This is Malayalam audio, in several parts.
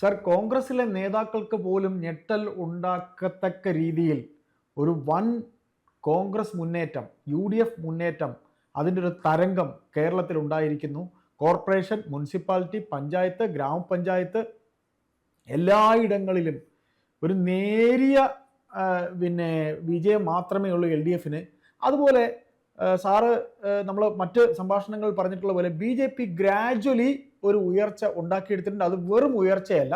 സർ, കോൺഗ്രസിലെ നേതാക്കൾക്ക് പോലും ഞെട്ടൽ ഉണ്ടാക്കത്തക്ക രീതിയിൽ ഒരു വൻ കോൺഗ്രസ് മുന്നേറ്റം, UDF മുന്നേറ്റം, അതിൻ്റെ ഒരു തരംഗം കേരളത്തിൽ ഉണ്ടായിരിക്കുന്നു. കോർപ്പറേഷൻ, മുനിസിപ്പാലിറ്റി, പഞ്ചായത്ത്, ഗ്രാമപഞ്ചായത്ത് എല്ലായിടങ്ങളിലും ഒരു നേരിയ വിജയം മാത്രമേ ഉള്ളൂ LDFന്. അതുപോലെ സാറ് നമ്മൾ മറ്റ് സംഭാഷണങ്ങൾ പറഞ്ഞിട്ടുള്ള പോലെ BJP ഗ്രാജ്വലി ഒരു ഉയർച്ച ഉണ്ടാക്കിയെടുത്തിട്ടുണ്ട്. അത് വെറും ഉയർച്ചയല്ല.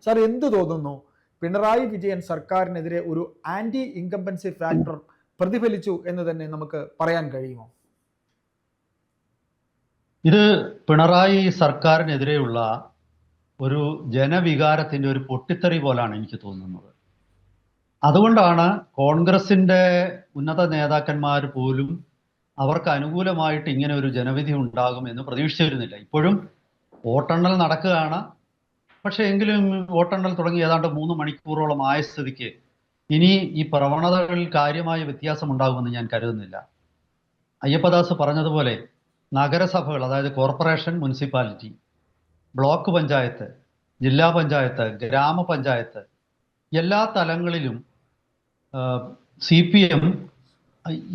സാർ, എന്ത് തോന്നുന്നു? പിണറായി വിജയൻ സർക്കാരിനെതിരെ ഒരു ആന്റി ഇൻകംബൻസി ഫാക്ടർ പ്രതിഫലിച്ചു എന്ന് തന്നെ നമുക്ക് പറയാൻ കഴിയുമോ? ഇത് പിണറായി സർക്കാരിനെതിരെയുള്ള ഒരു ജനവികാരത്തിന്റെ ഒരു പൊട്ടിത്തെറി പോലാണ് എനിക്ക് തോന്നുന്നത്. അതുകൊണ്ടാണ് കോൺഗ്രസിന്റെ ഉന്നത നേതാക്കന്മാർ പോലും അവർക്ക് അനുകൂലമായിട്ട് ഇങ്ങനെ ഒരു ജനവിധി ഉണ്ടാകും എന്ന് പ്രതീക്ഷിച്ചിരുന്നില്ല. ഇപ്പോഴും വോട്ടെണ്ണൽ നടക്കുകയാണ്. പക്ഷെ എങ്കിലും വോട്ടെണ്ണൽ തുടങ്ങി ഏതാണ്ട് 3 മണിക്കൂറോളം ആയ സ്ഥിതിക്ക് ഇനി ഈ പ്രവണതകളിൽ കാര്യമായ വ്യത്യാസം ഉണ്ടാകുമെന്ന് ഞാൻ കരുതുന്നില്ല. അയ്യപ്പദാസ് പറഞ്ഞതുപോലെ നഗരസഭകൾ, അതായത് കോർപ്പറേഷൻ, മുനിസിപ്പാലിറ്റി, ബ്ലോക്ക് പഞ്ചായത്ത്, ജില്ലാ പഞ്ചായത്ത്, ഗ്രാമപഞ്ചായത്ത്, എല്ലാ തലങ്ങളിലും CPM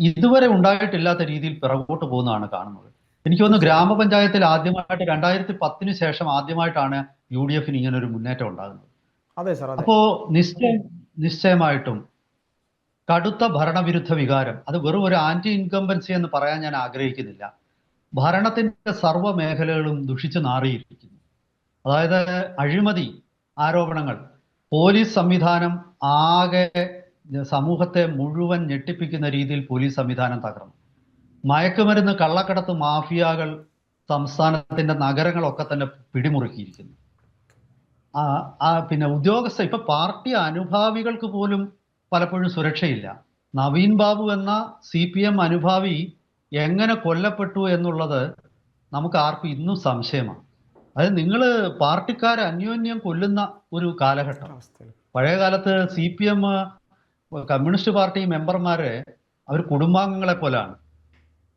ഇതുവരെ ഉണ്ടായിട്ടില്ലാത്ത രീതിയിൽ പിറകോട്ട് പോകുന്നതാണ് കാണുന്നത്. എനിക്ക് തോന്നുന്നു ഗ്രാമപഞ്ചായത്തിൽ ആദ്യമായിട്ട് 2010 ശേഷം ആദ്യമായിട്ടാണ് UDFന് ഇങ്ങനെ ഒരു മുന്നേറ്റം ഉണ്ടാകുന്നത്. അപ്പോ നിശ്ചയമായിട്ടും കടുത്ത ഭരണവിരുദ്ധ വികാരം, അത് വെറും ഒരു ആന്റി ഇൻകംബൻസി എന്ന് പറയാൻ ഞാൻ ആഗ്രഹിക്കുന്നില്ല. ഭരണത്തിന്റെ സർവ്വ മേഖലകളും ദുഷിച്ചു നാറിയിരിക്കുന്നു. അതായത് അഴിമതി ആരോപണങ്ങൾ, പോലീസ് സംവിധാനം ആകെ സമൂഹത്തെ മുഴുവൻ ഞെട്ടിപ്പിക്കുന്ന രീതിയിൽ പോലീസ് സംവിധാനം തകർന്നു. മയക്കുമരുന്ന് കള്ളക്കടത്ത് മാഫിയകൾ സംസ്ഥാനത്തിന്റെ നഗരങ്ങളൊക്കെ തന്നെ പിടിമുറുക്കിയിരിക്കുന്നു. പിന്നെ ഉദ്യോഗസ്ഥ, ഇപ്പൊ പാർട്ടി അനുഭാവികൾക്ക് പോലും പലപ്പോഴും സുരക്ഷയില്ല. നവീൻ ബാബു എന്ന CPM അനുഭാവി എങ്ങനെ കൊല്ലപ്പെട്ടു എന്നുള്ളത് നമുക്ക് ആർക്കും ഇന്നും സംശയമാണ്. അതായത് നിങ്ങൾ പാർട്ടിക്കാരെ അന്യോന്യം കൊല്ലുന്ന ഒരു കാലഘട്ടം. പഴയ കാലത്ത് CPM കമ്മ്യൂണിസ്റ്റ് പാർട്ടി മെമ്പർമാരെ അവർ കുടുംബാംഗങ്ങളെ പോലാണ്.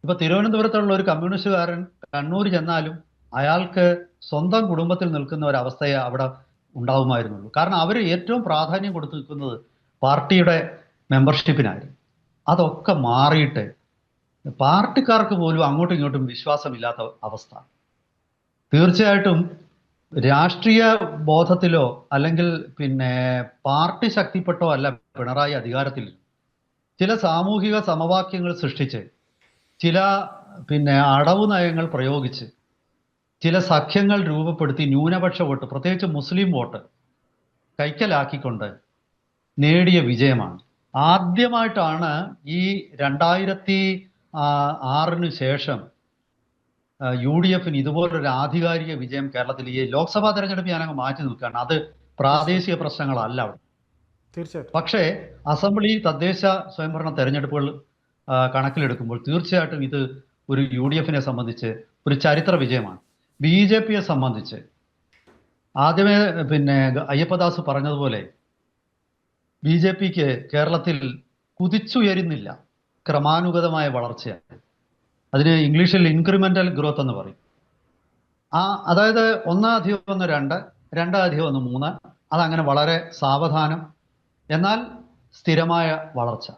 ഇപ്പൊ തിരുവനന്തപുരത്തുള്ള ഒരു കമ്മ്യൂണിസ്റ്റുകാരൻ കണ്ണൂർ ചെന്നാലും അയാൾക്ക് സ്വന്തം കുടുംബത്തിൽ നിൽക്കുന്ന ഒരവസ്ഥയെ അവിടെ ഉണ്ടാവുമായിരുന്നുള്ളൂ. കാരണം അവർ ഏറ്റവും പ്രാധാന്യം കൊടുത്തു നിൽക്കുന്നത് പാർട്ടിയുടെ മെമ്പർഷിപ്പിനായിരുന്നു. അതൊക്കെ മാറിയിട്ട് പാർട്ടിക്കാർക്ക് പോലും അങ്ങോട്ടും ഇങ്ങോട്ടും വിശ്വാസമില്ലാത്ത അവസ്ഥ. തീർച്ചയായിട്ടും രാഷ്ട്രീയ ബോധത്തിലോ അല്ലെങ്കിൽ പാർട്ടി ശക്തിപ്പെട്ടോ അല്ല പിണറായി അധികാരത്തിൽ. ചില സാമൂഹിക സമവാക്യങ്ങൾ സൃഷ്ടിച്ച്, ചില അടവ് നയങ്ങൾ പ്രയോഗിച്ച്, ചില സഖ്യങ്ങൾ രൂപപ്പെടുത്തി ന്യൂനപക്ഷ വോട്ട്, പ്രത്യേകിച്ച് മുസ്ലിം വോട്ട് കൈക്കലാക്കിക്കൊണ്ട് നേടിയ വിജയമാണ്. ആദ്യമായിട്ടാണ് ഈ 2006 ശേഷം UDFന് ഇതുപോലൊരു ആധികാരിക വിജയം കേരളത്തിൽ. ഈ ലോക്സഭാ തെരഞ്ഞെടുപ്പ് ഞാനങ്ങ് മാറ്റി നിൽക്കുകയാണ്, അത് പ്രാദേശിക പ്രശ്നങ്ങളല്ല അവിടെ. തീർച്ചയായിട്ടും. പക്ഷേ അസംബ്ലി, തദ്ദേശ സ്വയംഭരണ തെരഞ്ഞെടുപ്പുകൾ കണക്കിലെടുക്കുമ്പോൾ തീർച്ചയായിട്ടും ഇത് ഒരു UDFനെ സംബന്ധിച്ച് ഒരു ചരിത്ര വിജയമാണ്. BJPയെ സംബന്ധിച്ച് ആദ്യമേ അയ്യപ്പദാസ് പറഞ്ഞതുപോലെ BJPക്ക് കേരളത്തിൽ കുതിച്ചുയരുന്നില്ല, ക്രമാനുഗതമായ വളർച്ചയാണ്. അതിന് ഇംഗ്ലീഷിൽ ഇൻക്രിമെന്റൽ ഗ്രോത്ത് എന്ന് പറയും. അതായത് 1+1 2, 2+1 3, അതങ്ങനെ വളരെ സാവധാനം എന്നാൽ സ്ഥിരമായ വളർച്ച.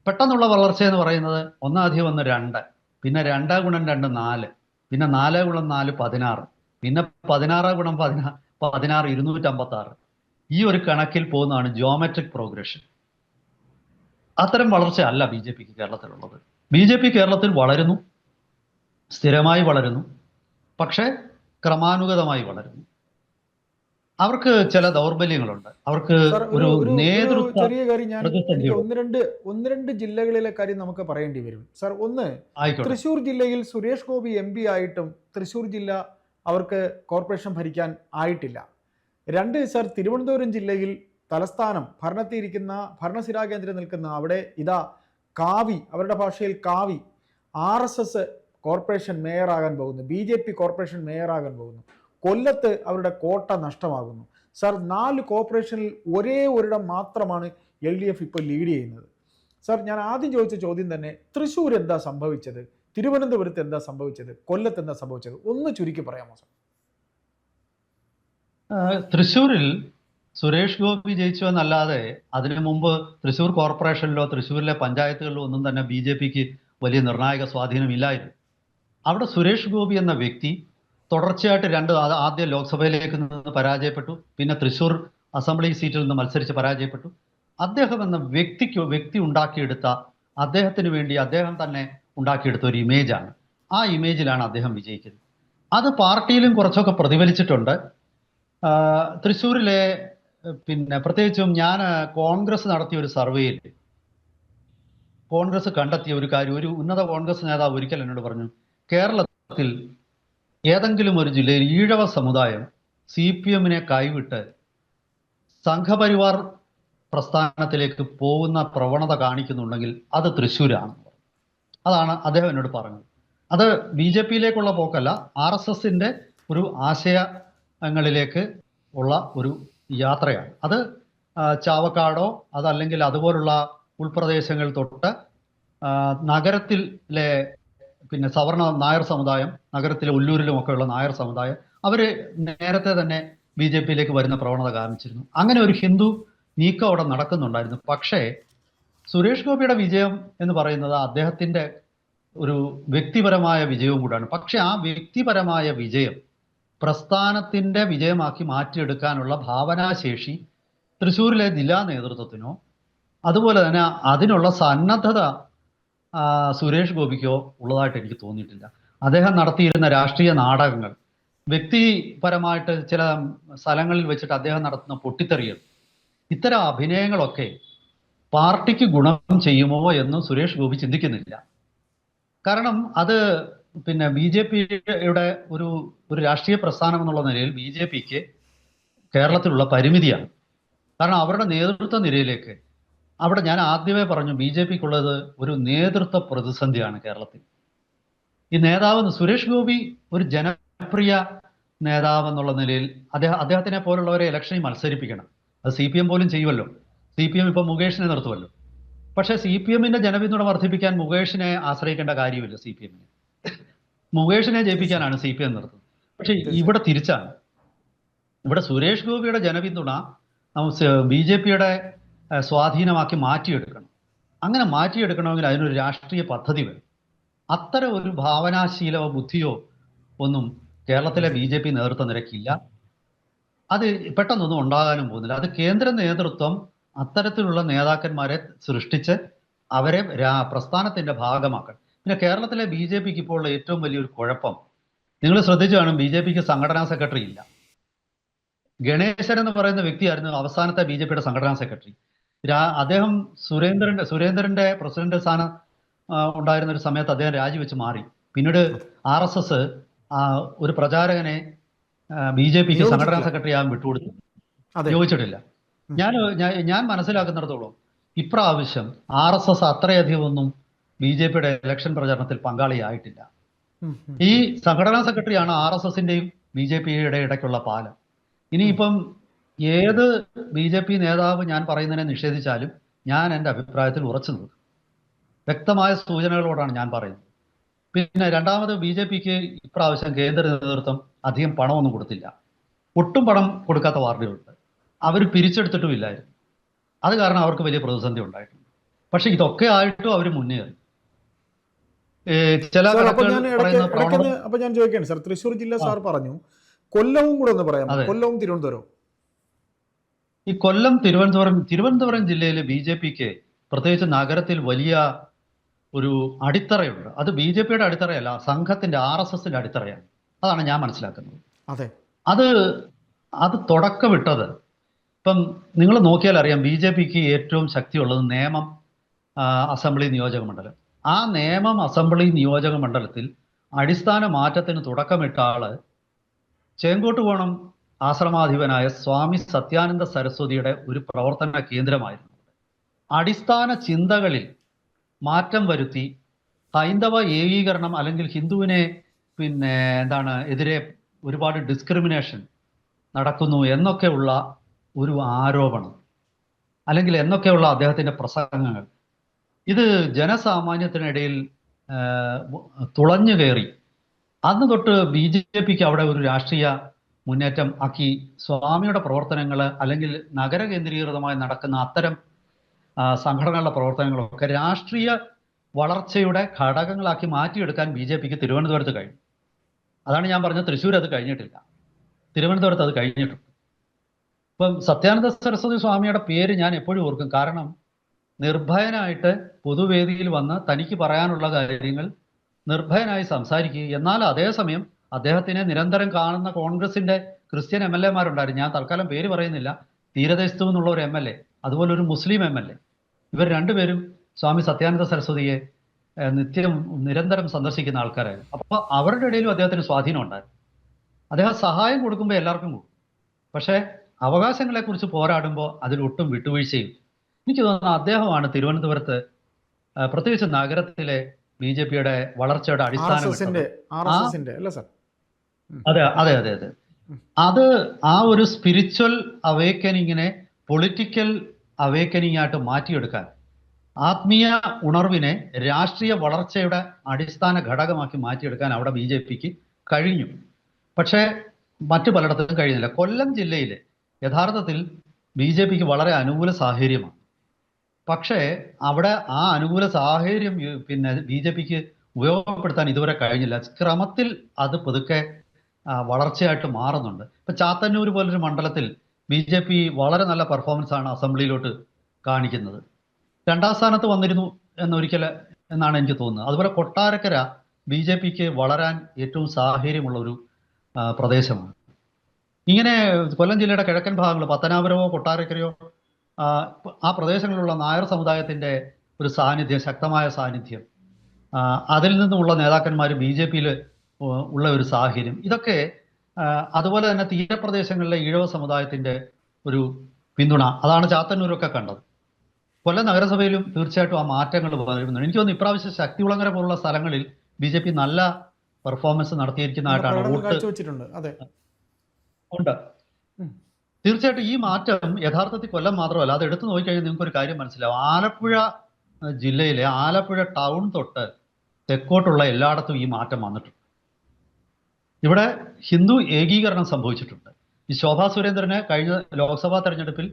പെട്ടെന്നുള്ള വളർച്ച എന്ന് പറയുന്നത് 1+1 2, പിന്നെ 2x2 4, പിന്നെ 4x4 16, പിന്നെ 16x16 256. ഈ ഒരു കണക്കിൽ പോകുന്നതാണ് ജിയോമെട്രിക് പ്രോഗ്രഷൻ. അത്തരം വളർച്ച അല്ല BJPക്ക് കേരളത്തിലുള്ളത്. BJP കേരളത്തിൽ വളരുന്നു, സ്ഥിരമായി വളരുന്നു, പക്ഷെ ക്രമാനുഗതമായി വളരുന്നു. അവർക്ക് ചില ദൗർബല്യങ്ങളുണ്ട്. അവർക്ക് ഒരു നേതൃത്വ ചെറിയ കാര്യം ഒന്ന് രണ്ട് ജില്ലകളിലെ കാര്യം നമുക്ക് പറയേണ്ടി വരും. സാർ, ഒന്ന്, തൃശ്ശൂർ ജില്ലയിൽ സുരേഷ് ഗോപി MP ആയിട്ടും തൃശ്ശൂർ ജില്ല അവർക്ക് കോർപ്പറേഷൻ ഭരിക്കാൻ ആയിട്ടില്ല. 2, സാർ, തിരുവനന്തപുരം ജില്ലയിൽ തലസ്ഥാനം ഭരണസിരാ കേന്ദ്രം നിൽക്കുന്ന അവിടെ ഇതാ കാവി, അവരുടെ ഭാഷയിൽ കാവി, RSS കോർപ്പറേഷൻ മേയറാകാൻ പോകുന്നു, BJP കോർപ്പറേഷൻ മേയറാകാൻ പോകുന്നു. കൊല്ലത്ത് അവരുടെ കോട്ട നഷ്ടമാകുന്നു. സാർ, 4 കോർപ്പറേഷനിൽ ഒരേ ഒരിടം മാത്രമാണ് LDF ഇപ്പോൾ ലീഡ് ചെയ്യുന്നത്. സാർ, ഞാൻ ആദ്യം ചോദിച്ച ചോദ്യം തന്നെ, തൃശ്ശൂർ എന്താ സംഭവിച്ചത്, തിരുവനന്തപുരത്ത് എന്താ സംഭവിച്ചത്, കൊല്ലത്ത് എന്താ സംഭവിച്ചത്, ഒന്ന് ചുരുക്കി പറയാമോ സാർ? തൃശ്ശൂരിൽ സുരേഷ് ഗോപി ജയിച്ചു എന്നല്ലാതെ അതിനു മുമ്പ് തൃശ്ശൂർ കോർപ്പറേഷനിലോ തൃശ്ശൂരിലെ പഞ്ചായത്തുകളിലോ ഒന്നും തന്നെ ബി ജെ പിക്ക് വലിയ നിർണായക സ്വാധീനമില്ലായിരുന്നു. അവിടെ സുരേഷ് ഗോപി എന്ന വ്യക്തി തുടർച്ചയായിട്ട് ആദ്യം ലോക്സഭയിലേക്ക് നിന്ന് പരാജയപ്പെട്ടു, പിന്നെ തൃശ്ശൂർ അസംബ്ലി സീറ്റിൽ നിന്ന് മത്സരിച്ച് പരാജയപ്പെട്ടു. അദ്ദേഹം എന്ന വ്യക്തി ഉണ്ടാക്കിയെടുത്ത, അദ്ദേഹത്തിന് വേണ്ടി അദ്ദേഹം തന്നെ ഉണ്ടാക്കിയെടുത്ത ഒരു ഇമേജാണ്. ആ ഇമേജിലാണ് അദ്ദേഹം വിജയിക്കുന്നത്. അത് പാർട്ടിയിലും കുറച്ചൊക്കെ പ്രതിഫലിച്ചിട്ടുണ്ട്. തൃശ്ശൂരിലെ പിന്നെ പ്രത്യേകിച്ചും ഞാൻ കോൺഗ്രസ് നടത്തിയ ഒരു സർവേയിൽ കോൺഗ്രസ് കണ്ടെത്തിയ ഒരു കാര്യം, ഒരു ഉന്നത കോൺഗ്രസ് നേതാവ് ഒരിക്കൽ എന്നോട് പറഞ്ഞു, കേരളത്തിൽ ഏതെങ്കിലും ഒരു ജില്ലയിൽ ഈഴവ സമുദായം CPM-നെ കൈവിട്ട് സംഘപരിവാർ പ്രസ്ഥാനത്തിലേക്ക് പോകുന്ന പ്രവണത കാണിക്കുന്നുണ്ടെങ്കിൽ അത് തൃശ്ശൂരാണെന്ന് പറഞ്ഞു. അതാണ് അദ്ദേഹം എന്നോട് പറഞ്ഞത്. അത് BJP-യിലേക്കുള്ള പോക്കല്ല, RSS-ന്റെ ഒരു ആശയങ്ങളിലേക്ക് ഉള്ള ഒരു യാത്രയാണ്. അത് ചാവക്കാടോ അതല്ലെങ്കിൽ അതുപോലുള്ള ഉൾപ്രദേശങ്ങൾ തൊട്ട് നഗരത്തിലെ പിന്നെ സവർണ നായർ സമുദായം, നഗരത്തിലെ ഉള്ളൂരിലുമൊക്കെയുള്ള നായർ സമുദായം, അവർ നേരത്തെ തന്നെ BJP-യിലേക്ക് വരുന്ന പ്രവണത കാണിച്ചിരുന്നു. അങ്ങനെ ഒരു ഹിന്ദു നീക്കം അവിടെ നടക്കുന്നുണ്ടായിരുന്നു. പക്ഷേ സുരേഷ് ഗോപിയുടെ വിജയം എന്ന് പറയുന്നത് അദ്ദേഹത്തിൻ്റെ ഒരു വ്യക്തിപരമായ വിജയവും കൂടാണ്. പക്ഷെ ആ വ്യക്തിപരമായ വിജയം പ്രസ്ഥാനത്തിൻ്റെ വിജയമാക്കി മാറ്റിയെടുക്കാനുള്ള ഭാവനാശേഷി തൃശ്ശൂരിലെ ജില്ലാ നേതൃത്വത്തിനോ അതുപോലെ തന്നെ അതിനുള്ള സന്നദ്ധത സുരേഷ് ഗോപിക്കോ ഉള്ളതായിട്ട് എനിക്ക് തോന്നിയിട്ടില്ല. അദ്ദേഹം നടത്തിയിരുന്ന രാഷ്ട്രീയ നാടകങ്ങൾ, വ്യക്തിപരമായിട്ട് ചില സ്ഥലങ്ങളിൽ വെച്ചിട്ട് അദ്ദേഹം നടത്തുന്ന പൊട്ടിത്തെറികൾ, ഇത്തരം അഭിനയങ്ങളൊക്കെ പാർട്ടിക്ക് ഗുണം ചെയ്യുമോ എന്ന് സുരേഷ് ഗോപി ചിന്തിക്കുന്നില്ല. കാരണം അത് പിന്നെ BJP-യുടെ ഒരു രാഷ്ട്രീയ പ്രസ്ഥാനം എന്നുള്ള നിലയിൽ BJP-ക്ക് കേരളത്തിലുള്ള പരിമിതിയാണ്. കാരണം അവരുടെ നേതൃത്വ നിരയിലേക്ക് അവിടെ ഞാൻ ആദ്യമേ പറഞ്ഞു, BJP-ക്കുള്ളത് ഒരു നേതൃത്വ പ്രതിസന്ധിയാണ് കേരളത്തിൽ. ഈ നേതാവ് സുരേഷ് ഗോപി ഒരു ജനപ്രിയ നേതാവ് എന്നുള്ള നിലയിൽ അദ്ദേഹത്തിനെ പോലുള്ളവരെ ഇലക്ഷനിൽ മത്സരിപ്പിക്കണം. അത് CPM പോലും ചെയ്യുമല്ലോ. CPM ഇപ്പൊ മുകേഷിനെ നിർത്തുമല്ലോ. പക്ഷേ CPM-ന്റെ ജനപിന്തുണ വർദ്ധിപ്പിക്കാൻ മുകേഷിനെ ആശ്രയിക്കേണ്ട കാര്യമില്ല. CPM-ന് മുകേഷിനെ ജയിപ്പിക്കാനാണ് CPM നിർത്തുന്നത്. പക്ഷെ ഇവിടെ തിരിച്ചാണ്. ഇവിടെ സുരേഷ് ഗോപിയുടെ ജനപിന്തുണ BJP-യുടെ സ്വാധീനമാക്കി മാറ്റിയെടുക്കണം. അങ്ങനെ മാറ്റിയെടുക്കണമെങ്കിൽ അതിനൊരു രാഷ്ട്രീയ പദ്ധതി വേണം. അത്തരം ഒരു ഭാവനാശീലമോ ബുദ്ധിയോ ഒന്നും കേരളത്തിലെ BJP നേതൃത്വ നിരക്കില്ല. അത് പെട്ടെന്നൊന്നും ഉണ്ടാകാനും പോകുന്നില്ല. അത് കേന്ദ്ര നേതൃത്വം അത്തരത്തിലുള്ള നേതാക്കന്മാരെ സൃഷ്ടിച്ച് അവരെ പ്രസ്ഥാനത്തിന്റെ ഭാഗമാക്കണം. പിന്നെ കേരളത്തിലെ BJP-ക്ക് ഇപ്പോൾ ഏറ്റവും വലിയൊരു കുഴപ്പം, നിങ്ങൾ ശ്രദ്ധിച്ചു കാണും, BJP-ക്ക് സംഘടനാ സെക്രട്ടറി ഇല്ല. ഗണേശൻ എന്ന് പറയുന്ന വ്യക്തിയായിരുന്നു അവസാനത്തെ BJP-യുടെ സംഘടനാ സെക്രട്ടറി. അദ്ദേഹം സുരേന്ദ്രന്റെ പ്രസിഡന്റ് സ്ഥാനം ഉണ്ടായിരുന്ന ഒരു സമയത്ത് അദ്ദേഹം രാജിവെച്ച് മാറി. പിന്നീട് RSS ഒരു പ്രചാരകനെ BJP-ക്ക് സംഘടനാ സെക്രട്ടറി ആകാൻ വിട്ടുകൊടുത്തു, യോജിച്ചിട്ടില്ല. ഞാൻ മനസ്സിലാക്കുന്നിടത്തോളം ഇപ്രാവശ്യം RSS അത്രയധികം ഒന്നും BJP-യുടെ ഇലക്ഷൻ പ്രചാരണത്തിൽ പങ്കാളിയായിട്ടില്ല. ഈ സംഘടനാ സെക്രട്ടറിയാണ് RSS-ന്റെയും BJP-യുടെ ഇടയ്ക്കുള്ള പാലം. ഇനിയിപ്പം ഏത് BJP നേതാവ് ഞാൻ പറയുന്നതിനെ നിഷേധിച്ചാലും ഞാൻ എൻ്റെ അഭിപ്രായത്തിൽ ഉറച്ചു നിൽക്കും. വ്യക്തമായ സൂചനകളോടാണ് ഞാൻ പറയുന്നത്. പിന്നെ രണ്ടാമത് BJP-ക്ക് ഇപ്രാവശ്യം കേന്ദ്ര നേതൃത്വം അധികം പണമൊന്നും കൊടുത്തില്ല. ഒട്ടും പണം കൊടുക്കാത്ത വാർഡുകളുണ്ട്. അവർ പിരിച്ചെടുത്തിട്ടുമില്ലായിരുന്നു. അത് കാരണം അവർക്ക് വലിയ പ്രതിസന്ധി ഉണ്ടായിട്ടുണ്ട്. പക്ഷെ ഇതൊക്കെ ആയിട്ടും അവർ മുന്നേറി. ചില അപ്പൊ ഞാൻ ചോദിക്കുകയാണ് സാർ, തൃശ്ശൂർ ജില്ല സാർ പറഞ്ഞു, കൊല്ലവും കൂടെ ഒന്ന് പറയാം. കൊല്ലവും തിരുവനന്തപുരവും. ഈ കൊല്ലം തിരുവനന്തപുരം ജില്ലയിൽ BJP-ക്ക് പ്രത്യേകിച്ച് നഗരത്തിൽ വലിയ ഒരു അടിത്തറയുണ്ട്. അത് BJP-യുടെ അടിത്തറയല്ല, സംഘത്തിന്റെ RSS-ന്റെ അടിത്തറയാണ്. അതാണ് ഞാൻ മനസ്സിലാക്കുന്നത്. അതെ, അത് തുടക്കമിട്ടത് ഇപ്പം നിങ്ങൾ നോക്കിയാൽ അറിയാം. BJP-ക്ക് ഏറ്റവും ശക്തിയുള്ളത് നേമം അസംബ്ലി നിയോജക മണ്ഡലം. ആ നേമം അസംബ്ലി നിയോജക മണ്ഡലത്തിൽ അടിസ്ഥാന മാറ്റത്തിന് തുടക്കമിട്ട ആള് ചേങ്കോട്ടുകോണം ആശ്രമാധിപനായ സ്വാമി സത്യാനന്ദ സരസ്വതിയുടെ ഒരു പ്രവർത്തന കേന്ദ്രമായിരുന്നു. അടിസ്ഥാന ചിന്തകളിൽ മാറ്റം വരുത്തി ഹൈന്ദവ ഏകീകരണം അല്ലെങ്കിൽ ഹിന്ദുവിനെ എതിരെ ഒരുപാട് ഡിസ്ക്രിമിനേഷൻ നടക്കുന്നു എന്നൊക്കെയുള്ള ഒരു ആരോപണം, അല്ലെങ്കിൽ എന്നൊക്കെയുള്ള അദ്ദേഹത്തിൻ്റെ പ്രസംഗങ്ങൾ, ഇത് ജനസാമാന്യത്തിനിടയിൽ തുളഞ്ഞു കയറി. അന്ന് തൊട്ട് BJP-ക്ക് അവിടെ ഒരു രാഷ്ട്രീയ മുന്നേറ്റം ആക്കി സ്വാമിയുടെ പ്രവർത്തനങ്ങൾ അല്ലെങ്കിൽ നഗര കേന്ദ്രീകൃതമായി നടക്കുന്ന അത്തരം സംഘടനകളുടെ പ്രവർത്തനങ്ങളൊക്കെ രാഷ്ട്രീയ വളർച്ചയുടെ ഘടകങ്ങളാക്കി മാറ്റിയെടുക്കാൻ BJPക്ക് തിരുവനന്തപുരത്ത് കഴിഞ്ഞു. അതാണ് ഞാൻ പറഞ്ഞത്, തൃശ്ശൂർ അത് കഴിഞ്ഞിട്ടില്ല, തിരുവനന്തപുരത്ത് അത് കഴിഞ്ഞിട്ടുണ്ട്. ഇപ്പം സത്യാനന്ദ സരസ്വതി സ്വാമിയുടെ പേര് ഞാൻ എപ്പോഴും ഓർക്കും. കാരണം നിർഭയനായിട്ട് പൊതുവേദിയിൽ വന്ന് തനിക്ക് പറയാനുള്ള കാര്യങ്ങൾ നിർഭയനായി സംസാരിക്കുക. എന്നാൽ അതേസമയം അദ്ദേഹത്തിനെ നിരന്തരം കാണുന്ന കോൺഗ്രസിന്റെ ക്രിസ്ത്യൻ MLA-മാരുണ്ടായിരുന്നു. ഞാൻ തൽക്കാലം പേര് പറയുന്നില്ല. തീരദേശത്തു നിന്നുള്ള ഒരു MLA, അതുപോലെ ഒരു മുസ്ലിം MLA, ഇവർ രണ്ടുപേരും സ്വാമി സത്യാനന്ദ സരസ്വതിയെ നിരന്തരം സന്ദർശിക്കുന്ന ആൾക്കാരായിരുന്നു. അപ്പോൾ അവരുടെ ഇടയിലും അദ്ദേഹത്തിന് സ്വാധീനം ഉണ്ടായിരുന്നു. അദ്ദേഹം സഹായം കൊടുക്കുമ്പോൾ എല്ലാവർക്കും കൊടുക്കും, പക്ഷേ അവകാശങ്ങളെക്കുറിച്ച് പോരാടുമ്പോൾ അതിലൊട്ടും വിട്ടുവീഴ്ചയും. എനിക്ക് തോന്നുന്നു അദ്ദേഹമാണ് തിരുവനന്തപുരത്ത് പ്രത്യേകിച്ച് നഗരത്തിലെ BJPയുടെ വളർച്ചയുടെ അടിസ്ഥാനം. അതെ അതെ അതെ അതെ അത് ആ ഒരു സ്പിരിച്വൽ അവേക്കനിങ്ങിനെ പൊളിറ്റിക്കൽ അവേക്കനിങ് ആയിട്ട് മാറ്റിയെടുക്കാൻ, ആത്മീയ ഉണർവിനെ രാഷ്ട്രീയ വളർച്ചയുടെ അടിസ്ഥാന ഘടകമാക്കി മാറ്റിയെടുക്കാൻ അവിടെ BJPക്ക് കഴിഞ്ഞു. പക്ഷേ മറ്റു പലയിടത്തും കഴിയുന്നില്ല. കൊല്ലം ജില്ലയിൽ യഥാർത്ഥത്തിൽ BJPക്ക് വളരെ അനുകൂല സാഹചര്യമാണ്. പക്ഷേ അവിടെ ആ അനുകൂല സാഹചര്യം പിന്നെ BJPക്ക് ഉപയോഗപ്പെടുത്താൻ ഇതുവരെ കഴിഞ്ഞില്ല. ക്രമത്തിൽ അത് പതുക്കെ വളർച്ചയായിട്ട് മാറുന്നുണ്ട്. ഇപ്പൊ ചാത്തന്നൂർ പോലൊരു മണ്ഡലത്തിൽ BJP വളരെ നല്ല പെർഫോമൻസ് ആണ് അസംബ്ലിയിലോട്ട് കാണിക്കുന്നത്. 2ാം സ്ഥാനത്ത് വന്നിരുന്നു എന്നാണ് എനിക്ക് തോന്നുന്നത്. അതുപോലെ കൊട്ടാരക്കര BJPക്ക് വളരാൻ ഏറ്റവും സാഹചര്യമുള്ള ഒരു പ്രദേശമാണ്. ഇങ്ങനെ കൊല്ലം ജില്ലയുടെ കിഴക്കൻ ഭാഗങ്ങൾ, പത്തനാപുരമോ കൊട്ടാരക്കരയോ, ആ പ്രദേശങ്ങളിലുള്ള നായർ സമുദായത്തിന്റെ ഒരു സാന്നിധ്യം, ശക്തമായ സാന്നിധ്യം, അതിൽ നിന്നുമുള്ള നേതാക്കന്മാർ BJPയിൽ ഉള്ള ഒരു സാഹചര്യം, ഇതൊക്കെ, അതുപോലെ തന്നെ തീരപ്രദേശങ്ങളിലെ ഈഴവ സമുദായത്തിന്റെ ഒരു പിന്തുണ, അതാണ് ചാത്തന്നൂരൊക്കെ കണ്ടത്. കൊല്ലം നഗരസഭയിലും തീർച്ചയായിട്ടും ആ മാറ്റങ്ങൾ വരുന്നുണ്ട്. എനിക്ക് തോന്നുന്നു ഇപ്രാവശ്യം ശക്തികുളങ്ങര പോലുള്ള സ്ഥലങ്ങളിൽ BJP നല്ല പെർഫോമൻസ് നടത്തിയിരിക്കുന്നതായിട്ടാണ് ഉണ്ട്. തീർച്ചയായിട്ടും ഈ മാറ്റം യഥാർത്ഥത്തിൽ കൊല്ലം മാത്രമല്ല, അത് എടുത്തു നോക്കിക്കഴിഞ്ഞാൽ നിങ്ങൾക്ക് ഒരു കാര്യം മനസ്സിലാവും. ആലപ്പുഴ ജില്ലയിലെ ആലപ്പുഴ ടൗൺ തൊട്ട് തെക്കോട്ടുള്ള എല്ലായിടത്തും ഈ മാറ്റം വന്നിട്ടുണ്ട്. ഇവിടെ ഹിന്ദു ഏകീകരണം സംഭവിച്ചിട്ടുണ്ട്. ഈ ശോഭാ സുരേന്ദ്രന് കഴിഞ്ഞ ലോക്സഭാ തെരഞ്ഞെടുപ്പിൽ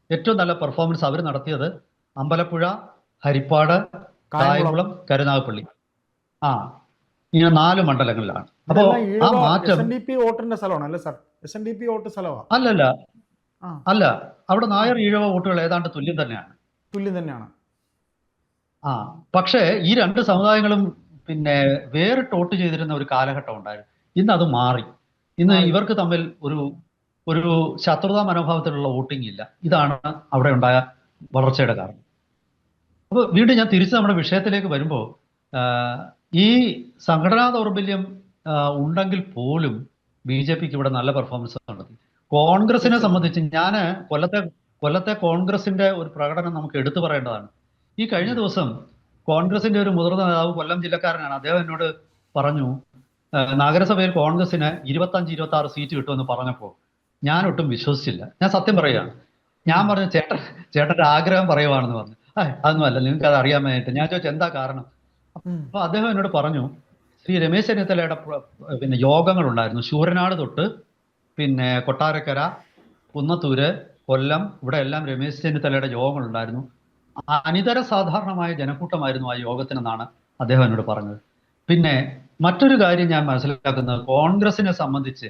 ഏറ്റവും നല്ല പെർഫോമൻസ് അവർ നടത്തിയത് അമ്പലപ്പുഴ, ഹരിപ്പാട്, കായംകുളം, കരുനാഗപ്പള്ളി, ഇങ്ങനെ 4 മണ്ഡലങ്ങളിലാണ്. അപ്പോ ആ മാറ്റം അല്ല, അവിടെ നായർ ഈഴവ വോട്ടുകൾ ഏതാണ്ട് തുല്യം തന്നെയാണ്. പക്ഷേ ഈ 2 സമുദായങ്ങളും പിന്നെ വേറിട്ട് വോട്ട് ചെയ്തിരുന്ന ഒരു കാലഘട്ടം ഉണ്ടായിരുന്നു. ഇന്ന് അത് മാറി. ഇന്ന് ഇവർക്ക് തമ്മിൽ ഒരു ശത്രുതാ മനോഭാവത്തിലുള്ള വോട്ടിംഗ് ഇല്ല. ഇതാണ് അവിടെ ഉണ്ടായ വളർച്ചയുടെ കാരണം. അപ്പോൾ വീണ്ടും ഞാൻ തിരിച്ച് നമ്മുടെ വിഷയത്തിലേക്ക് വരുമ്പോൾ, ഈ സംഘടനാ ദൗർബല്യം ഉണ്ടെങ്കിൽ പോലും BJPക്ക് ഇവിടെ നല്ല പെർഫോമൻസ് നടത്തി. കോൺഗ്രസിനെ സംബന്ധിച്ച് ഞാൻ കൊല്ലത്തെ കോൺഗ്രസിന്റെ ഒരു പ്രകടനം നമുക്ക് എടുത്തു പറയേണ്ടതാണ്. ഈ കഴിഞ്ഞ ദിവസം കോൺഗ്രസിന്റെ ഒരു മുതിർന്ന നേതാവ്, കൊല്ലം ജില്ലക്കാരനാണ്, അദ്ദേഹം എന്നോട് പറഞ്ഞു, നഗരസഭയിൽ കോൺഗ്രസിന് 25-26 സീറ്റ് കിട്ടുമെന്ന് പറഞ്ഞപ്പോൾ ഞാൻ ഒട്ടും വിശ്വസിച്ചില്ല. ഞാൻ സത്യം പറയുകയാണ്. ഞാൻ പറഞ്ഞു, ചേട്ടന്റെ ആഗ്രഹം പറയുവാണെന്ന് പറഞ്ഞു. അതൊന്നുമല്ല, നിങ്ങൾക്ക് അത് അറിയാൻ വേണ്ടിയിട്ട്. ഞാൻ ചോദിച്ചു എന്താ കാരണം. അപ്പൊ അദ്ദേഹം എന്നോട് പറഞ്ഞു, ശ്രീ രമേശ് ചെന്നിത്തലയുടെ പിന്നെ യോഗങ്ങളുണ്ടായിരുന്നു ശൂരനാട് തൊട്ട് പിന്നെ കൊട്ടാരക്കര, കുന്നത്തൂര്, കൊല്ലം, ഇവിടെ എല്ലാം രമേശ് ചെന്നിത്തലയുടെ യോഗങ്ങളുണ്ടായിരുന്നു. അനിതര സാധാരണമായ ജനക്കൂട്ടമായിരുന്നു ആ യോഗത്തിനെന്നാണ് അദ്ദേഹം എന്നോട് പറഞ്ഞത്. പിന്നെ മറ്റൊരു കാര്യം ഞാൻ മനസ്സിലാക്കുന്നത്, കോൺഗ്രസിനെ സംബന്ധിച്ച്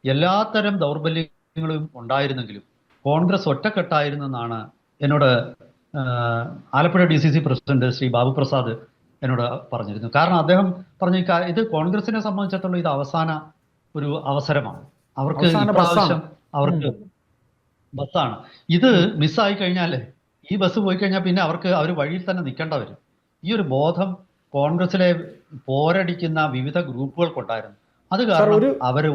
എല്ലാത്തരം ദൗർബല്യങ്ങളും ഉണ്ടായിരുന്നെങ്കിലും കോൺഗ്രസ് ഒറ്റക്കെട്ടായിരുന്നെന്നാണ് എന്നോട് ആലപ്പുഴ DCC പ്രസിഡന്റ് ശ്രീ ബാബു പ്രസാദ് എന്നോട് പറഞ്ഞിരുന്നു. കാരണം അദ്ദേഹം പറഞ്ഞു, ഇത് കോൺഗ്രസിനെ സംബന്ധിച്ചിടത്തോളം ഇത് അവസാന ഒരു അവസരമാണ്. അവർക്ക് ഇപ്രാവശ്യം അവർക്ക് ബസ്സാണ്. ഇത് മിസ്സായി കഴിഞ്ഞാൽ, ഈ ബസ് പോയി കഴിഞ്ഞാൽ പിന്നെ അവർ വഴിയിൽ തന്നെ നിൽക്കേണ്ട വരും. ഈ ഒരു ബോധം കോൺഗ്രസിലെ പോരടിക്കുന്ന വിവിധ ഗ്രൂപ്പുകൾക്കുണ്ടായിരുന്നു. അത് കാരണം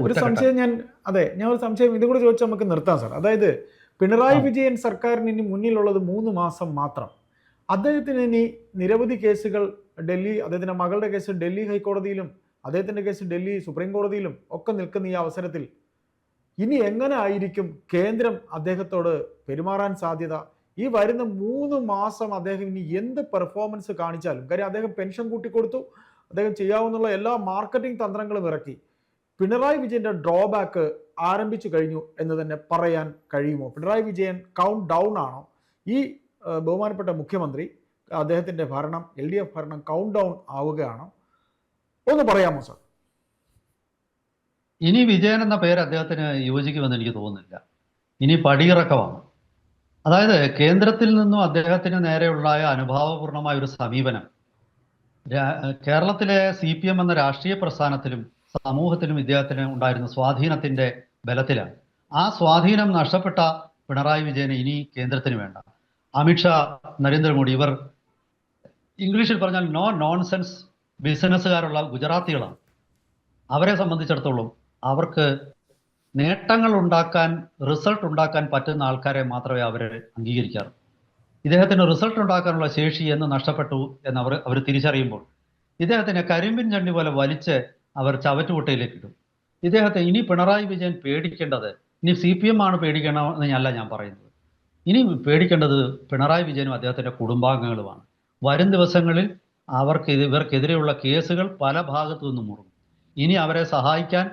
ഒരു സംശയം ഞാൻ ഒരു സംശയം ഇതും കൂടെ ചോദിച്ചാൽ നമുക്ക് നിർത്താം സാർ. അതായത് പിണറായി വിജയൻ സർക്കാരിന് ഇനി മുന്നിലുള്ളത് 3 മാസം മാത്രം. അദ്ദേഹത്തിന് ഇനി നിരവധി കേസുകൾ അദ്ദേഹത്തിന്റെ മകളുടെ കേസ് ഡൽഹി ഹൈക്കോടതിയിലും അദ്ദേഹത്തിന്റെ കേസ് ഡൽഹി സുപ്രീം കോടതിയിലും ഒക്കെ നിൽക്കുന്ന ഈ അവസരത്തിൽ ഇനി എങ്ങനെ ആയിരിക്കും കേന്ദ്രം അദ്ദേഹത്തോട് പെരുമാറാൻ സാധ്യത? ഈ വരുന്ന 3 മാസം അദ്ദേഹം ഇനി എന്ത് പെർഫോമൻസ് കാണിച്ചാലും, കാര്യം അദ്ദേഹം പെൻഷൻ കൂട്ടിക്കൊടുത്തു, അദ്ദേഹം ചെയ്യാവുന്ന എല്ലാ മാർക്കറ്റിംഗ് തന്ത്രങ്ങളും ഇറക്കി. പിണറായി വിജയന്റെ ഡ്രോബാക്ക് ആരംഭിച്ചു കഴിഞ്ഞു എന്ന് തന്നെ പറയാൻ കഴിയുമോ? പിണറായി വിജയൻ കൗണ്ട് ഡൗൺ ആണോ? ഈ ബഹുമാനപ്പെട്ട മുഖ്യമന്ത്രി അദ്ദേഹത്തിൻ്റെ ഭരണം, LDF ഭരണം കൗണ്ട് ഡൗൺ ആവുകയാണോ? ഒന്ന് പറയാമോ സർ? ഇനി വിജയൻ എന്ന പേര് അദ്ദേഹത്തിന് യോജിക്കുമെന്ന് എനിക്ക് തോന്നുന്നില്ല. ഇനി പടിയിറക്കമാണ്. അതായത് കേന്ദ്രത്തിൽ നിന്നും അദ്ദേഹത്തിന് നേരെയുള്ളായ അനുഭാവപൂർണമായ ഒരു സമീപനം കേരളത്തിലെ CPM എന്ന രാഷ്ട്രീയ പ്രസ്ഥാനത്തിലും സമൂഹത്തിലും ഇദ്ദേഹത്തിന് ഉണ്ടായിരുന്ന സ്വാധീനത്തിന്റെ ബലത്തിലാണ്. ആ സ്വാധീനം നഷ്ടപ്പെട്ട പിണറായി വിജയന് ഇനി കേന്ദ്രത്തിന് വേണ്ട. അമിത്ഷാ, നരേന്ദ്രമോദി, ഇവർ ഇംഗ്ലീഷിൽ പറഞ്ഞാൽ നോ നോൺസെൻസ് ബിസിനസ്സുകാരുള്ള ഗുജറാത്തികളാണ്. അവരെ സംബന്ധിച്ചിടത്തോളം അവർക്ക് നേട്ടങ്ങൾ ഉണ്ടാക്കാൻ, റിസൾട്ട് ഉണ്ടാക്കാൻ പറ്റുന്ന ആൾക്കാരെ മാത്രമേ അവർ അംഗീകരിക്കാറുള്ളൂ. ഇദ്ദേഹത്തിന് റിസൾട്ട് ഉണ്ടാക്കാനുള്ള ശേഷി എന്ന് നഷ്ടപ്പെട്ടു എന്ന് അവർ തിരിച്ചറിയുമ്പോൾ ഇദ്ദേഹത്തിനെ കരിമ്പിൻ ചണ്ടി പോലെ വലിച്ച് അവർ ചവറ്റുകുട്ടയിലേക്ക് ഇടും. ഇദ്ദേഹത്തെ ഇനി പിണറായി വിജയൻ പേടിക്കേണ്ടത്, ഇനി CPM ആണ് പേടിക്കണമെന്ന് അല്ല ഞാൻ പറയുന്നത്. ഇനി പേടിക്കേണ്ടത് പിണറായി വിജയനും അദ്ദേഹത്തിൻ്റെ കുടുംബാംഗങ്ങളുമാണ്. വരും ദിവസങ്ങളിൽ ഇവർക്കെതിരെയുള്ള കേസുകൾ പല ഭാഗത്തു നിന്നും മുറുകും. ഇനി അവരെ സഹായിക്കാൻ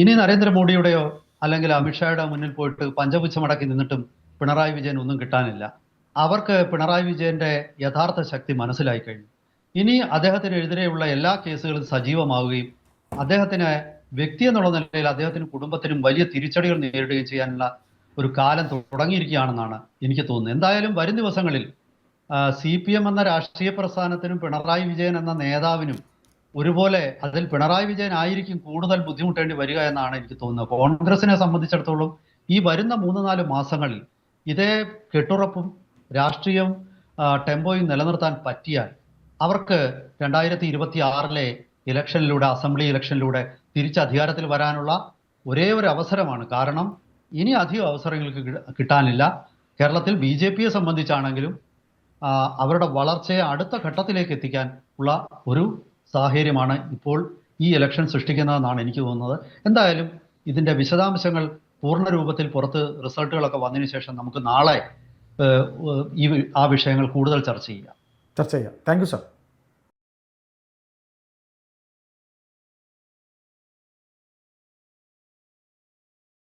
ഇനി നരേന്ദ്രമോദിയുടെയോ അല്ലെങ്കിൽ അമിത്ഷായുടെ മുന്നിൽ പോയിട്ട് പഞ്ചപുച്ഛമടക്കി നിന്നിട്ടും പിണറായി വിജയൻ ഒന്നും കിട്ടാനില്ല. അവർക്ക് പിണറായി വിജയന്റെ യഥാർത്ഥ ശക്തി മനസ്സിലായി കഴിഞ്ഞു. ഇനി അദ്ദേഹത്തിനെതിരെയുള്ള എല്ലാ കേസുകളും സജീവമാവുകയും അദ്ദേഹത്തിന് വ്യക്തി എന്നുള്ള നിലയിൽ അദ്ദേഹത്തിനും കുടുംബത്തിനും വലിയ തിരിച്ചടികൾ നേരിടുകയും ചെയ്യാനുള്ള ഒരു കാലം തുടങ്ങിയിരിക്കുകയാണെന്നാണ് എനിക്ക് തോന്നുന്നത്. എന്തായാലും വരും ദിവസങ്ങളിൽ CPM എന്ന രാഷ്ട്രീയ പ്രസ്ഥാനത്തിനും പിണറായി വിജയൻ എന്ന നേതാവിനും ഒരുപോലെ അതിൽ പിണറായി വിജയൻ ആയിരിക്കും കൂടുതൽ ബുദ്ധിമുട്ടേണ്ടി വരിക എന്നാണ് എനിക്ക് തോന്നുന്നത്. കോൺഗ്രസിനെ സംബന്ധിച്ചിടത്തോളം ഈ വരുന്ന 3-4 മാസങ്ങളിൽ ഇതേ കെട്ടുറപ്പും രാഷ്ട്രീയം ടെമ്പോയും നിലനിർത്താൻ പറ്റിയാൽ അവർക്ക് 2026 ഇലക്ഷനിലൂടെ, അസംബ്ലി ഇലക്ഷനിലൂടെ തിരിച്ച് അധികാരത്തിൽ വരാനുള്ള ഒരേ ഒരു അവസരമാണ്. കാരണം ഇനി അധികം അവസരങ്ങൾക്ക് കിട്ടാനില്ല. കേരളത്തിൽ BJPയെ സംബന്ധിച്ചാണെങ്കിലും അവരുടെ വളർച്ചയെ അടുത്ത ഘട്ടത്തിലേക്ക് എത്തിക്കാൻ ഉള്ള ഒരു സാഹചര്യമാണ് ഇപ്പോൾ ഈ ഇലക്ഷൻ സൃഷ്ടിക്കുന്നതെന്നാണ് എനിക്ക് തോന്നുന്നത്. എന്തായാലും ഇതിൻ്റെ വിശദാംശങ്ങൾ പൂർണ്ണ രൂപത്തിൽ പുറത്ത് റിസൾട്ടുകളൊക്കെ വന്നതിന് ശേഷം നമുക്ക് നാളെ ആ വിഷയങ്ങൾ കൂടുതൽ ചർച്ച ചെയ്യാം. Thank you sir.